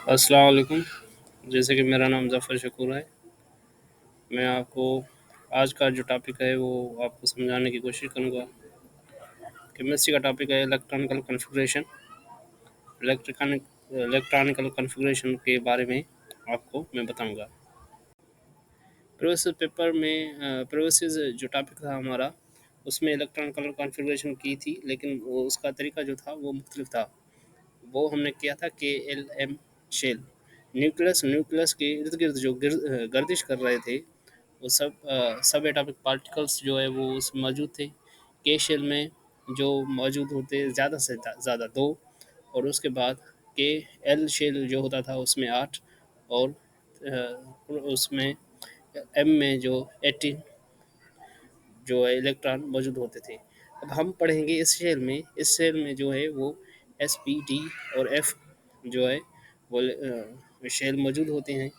अस्सलाम वालेकुम। जैसे कि मेरा नाम ज़फ़र शकूर है, मैं आपको आज का जो टॉपिक है वो आपको समझाने की कोशिश करूँगा। केमिस्ट्री का टॉपिक है इलेक्ट्रिकल इलेक्ट्रॉनिकल कॉन्फ़िगरेशन के बारे में आपको मैं बताऊँगा। प्रीवियस जो टॉपिक था हमारा, उसमें इलेक्ट्रॉनिकल कॉन्फ़िगरेशन की थी, लेकिन वो उसका तरीका जो था वो मुख्तलिफ था। वो हमने किया था KLM शेल। न्यूक्लियस के इर्द-गिर्द जो गर्दिश कर रहे थे, वो सब एटॉमिक पार्टिकल्स जो है वो उसमें मौजूद थे। के शेल में जो मौजूद होते ज़्यादा से ज़्यादा 2, और उसके बाद के एल शेल जो होता था उसमें 8, और उसमें एम में जो 18 जो है इलेक्ट्रॉन मौजूद होते थे। अब हम पढ़ेंगे इस शेल में जो है वो एस पी डी और एफ जो है वो शेल मौजूद होते हैं,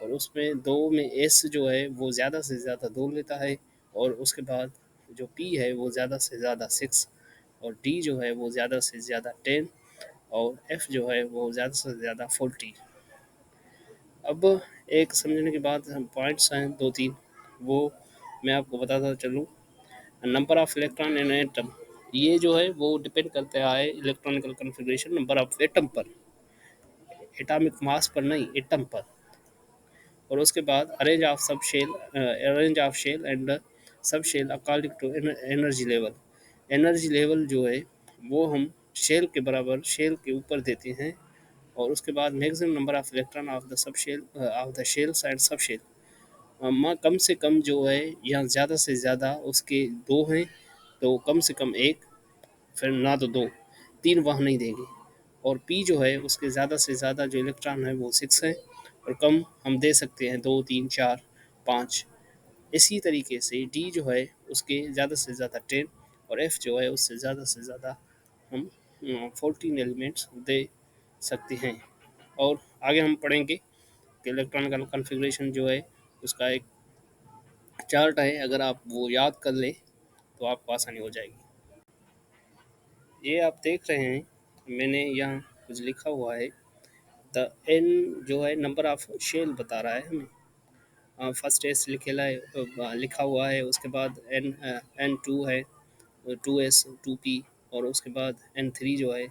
और उसमें दो में एस जो है वो ज़्यादा से ज़्यादा 2 लेता है, और उसके बाद जो पी है वो ज़्यादा से ज़्यादा 6, और डी जो है वो ज़्यादा से ज़्यादा 10, और एफ जो है वो ज़्यादा से ज़्यादा 40। अब एक समझने के बाद हम पॉइंट्स हैं 2-3, वो मैं आपको बताता चलूँ। Number of electron in atom, ये जो है वो डिपेंड करता है electronical configuration number of atom पर, एटॉमिक मास पर नहीं, एटम पर। और उसके बाद arrange of shell and sub shell according to energy level जो है वो हम शेल के बराबर शेल के ऊपर देते हैं। और उसके बाद maximum number of electron of the shells and sub shell, कम से कम जो है यहाँ ज़्यादा से ज़्यादा उसके 2 हैं, तो कम से कम एक, फिर ना तो 2, 3 वहाँ नहीं देंगे। और पी जो है उसके ज़्यादा से ज़्यादा जो इलेक्ट्रॉन है वो 6 है, और कम हम दे सकते हैं 2, 3, 4, 5। इसी तरीके से डी जो है उसके ज़्यादा से ज़्यादा 10, और एफ जो है उससे ज़्यादा से ज़्यादा हम 14 एलिमेंट्स दे सकते हैं। और आगे हम पढ़ेंगे कि इलेक्ट्रॉनिकल कॉन्फ़िगरेशन जो है उसका एक चार्ट है, अगर आप वो याद कर लें तो आपको आसानी हो जाएगी। ये आप देख रहे हैं, मैंने यहाँ कुछ लिखा हुआ है। द एन जो है नंबर ऑफ शेल बता रहा है हमें। फर्स्ट एस लिखा हुआ है, उसके बाद N2 है, 2S 2P, और उसके बाद N3 जो है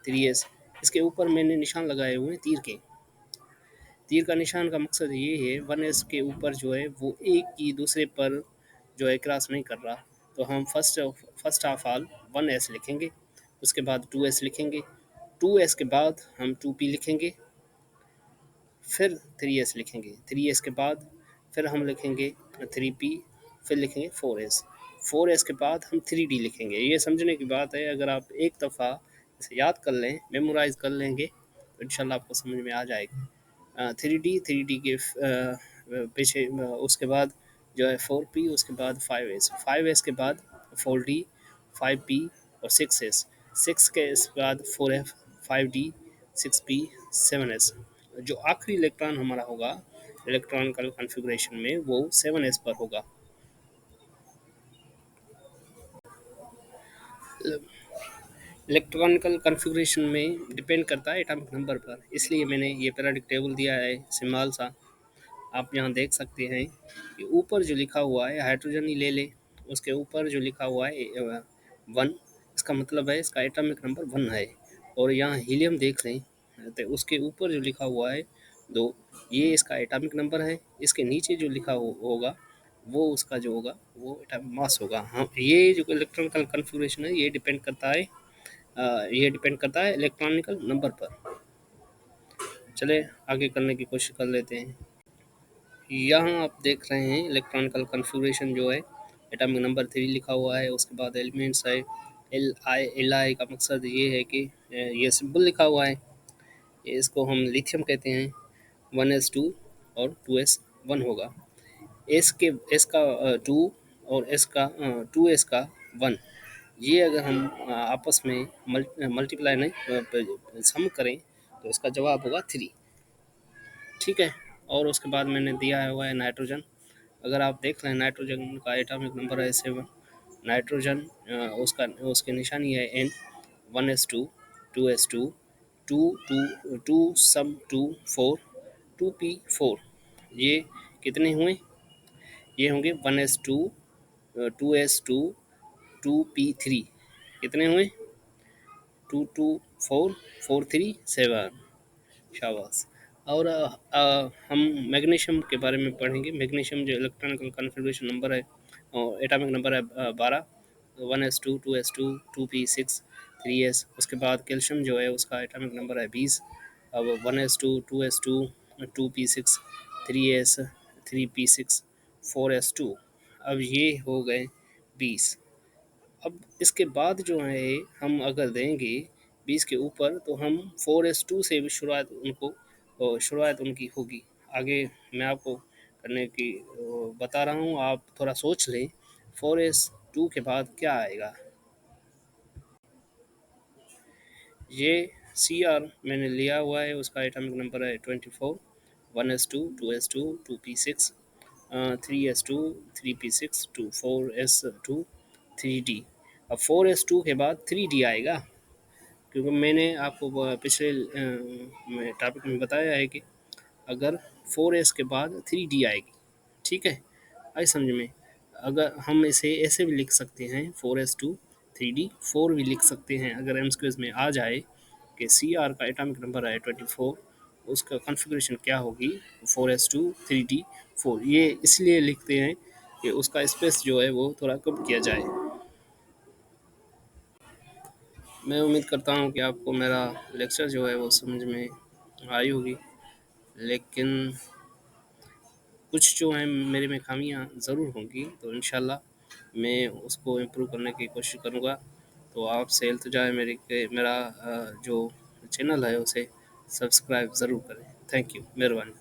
3S। इसके ऊपर मैंने निशान लगाए हुए हैं तीर के। तीर का निशान का मकसद ये है, 1S के ऊपर जो है वो एक की दूसरे पर जो है क्रॉस नहीं कर रहा, तो हम फर्स्ट ऑफ ऑल 1S लिखेंगे, उसके बाद 2S लिखेंगे, 2S के बाद हम 2P लिखेंगे, फिर 3S लिखेंगे, 3S के बाद फिर हम लिखेंगे 3P, फिर लिखेंगे 4S, 4S के बाद हम 3D लिखेंगे। ये समझने की बात है, अगर आप एक दफ़ा इसे याद कर लें, मेमोराइज़ कर लेंगे, तो इंशाल्लाह आपको समझ में आ जाएगा। 3D के पीछे उसके बाद जो है 4P, उसके बाद 5S के बाद 4D, 5P और 6S, 6 के इस बाद 4F, 5D, 6P, 7S। जो आखिरी इलेक्ट्रॉन हमारा होगा इलेक्ट्रॉनिकल कॉन्फ़िगरेशन में वो 7S पर होगा। इलेक्ट्रॉनिकल कॉन्फ़िगरेशन में डिपेंड करता है एटॉमिक नंबर पर, इसलिए मैंने ये पीरियोडिक टेबल दिया है सिंबल सा। आप यहाँ देख सकते हैं कि ऊपर जो लिखा हुआ है हाइड्रोजन ही ले लें, उसके ऊपर जो लिखा हुआ है 1, इसका मतलब है इसका एटॉमिक नंबर 1 है। और यहाँ हीलियम देख लें, तो उसके ऊपर जो लिखा हुआ है 2, ये इसका एटॉमिक नंबर है। इसके नीचे जो लिखा होगा वो उसका जो होगा वो एटॉमिक मास होगा। हाँ, ये जो इलेक्ट्रॉनिकल कॉन्फ़िगरेशन है ये डिपेंड करता है इलेक्ट्रॉनिकल नंबर पर। चले आगे करने की कोशिश कर लेते हैं। यहाँ आप देख रहे हैं इलेक्ट्रॉनिकल कॉन्फ़िगरेशन जो है, एटॉमिक नंबर 3 लिखा हुआ है, उसके बाद एलिमेंट्स है एल आई का मकसद ये है कि ये सिंबल लिखा हुआ है, ये इसको हम लिथियम कहते हैं। 1s2 और 2s1 होगा। एस का 2 और एस का 2s का 1, ये अगर हम आपस में मल्टीप्लाई नहीं सम करें तो इसका जवाब होगा 3। ठीक है। और उसके बाद मैंने दिया हुआ है नाइट्रोजन। अगर आप देख लें नाइट्रोजन का एटॉमिक नंबर है 7। नाइट्रोजन उसका उसकी निशानी है N, 1s2, 2s2, to some 4 2p4 ये कितने हुए? ये होंगे 1s2 2s2 2p3 कितने हुए? 2 2 4 4 3 7 शाबाश। और हम मैग्नीशियम के बारे में पढ़ेंगे। मैग्नीशियम जो इलेक्ट्रॉनिकल कॉन्फ़िगरेशन नंबर है और एटॉमिक नंबर है 12 1s2 2s2 2p6 3s। उसके बाद कैल्शियम जो है उसका एटॉमिक नंबर है 20। अब 1s2 2s2 2p6 3s 3p6 4s2। अब ये हो गए 20। अब इसके बाद जो है हम अगर देंगे 20 के ऊपर तो हम 4s2 से भी शुरुआत उनकी होगी। आगे मैं आपको करने की बता रहा हूँ, आप थोड़ा सोच लें 4s2 के बाद क्या आएगा। ये Cr मैंने लिया हुआ है, उसका एटॉमिक नंबर है 24। 1s2 2s2 2p6 3s2 3p6 4s2 3d। अब 4s2 के बाद 3d आएगा, क्योंकि मैंने आपको पिछले टॉपिक में बताया है कि अगर 4s के बाद 3d आएगी, ठीक है, आई समझ में। अगर हम इसे ऐसे भी लिख सकते हैं 4s2 3d 4 भी लिख सकते हैं, अगर एम स्क्वेज में आ जाए कि Cr का एटॉमिक नंबर है 24, उसका कॉन्फ़िगरेशन क्या होगी 4s2 3d 4। ये इसलिए लिखते हैं कि उसका स्पेस जो है वो थोड़ा कम किया जाए। मैं उम्मीद करता हूँ कि आपको मेरा लेक्चर जो है वो समझ में आई होगी, लेकिन कुछ जो हैं मेरे में खामियां ज़रूर होंगी, तो इंशाल्लाह मैं उसको इम्प्रूव करने की कोशिश करूँगा। तो आपसे इल्तिजा है मेरी कि मेरा जो चैनल है उसे सब्सक्राइब ज़रूर करें। थैंक यू, मेहरबानी।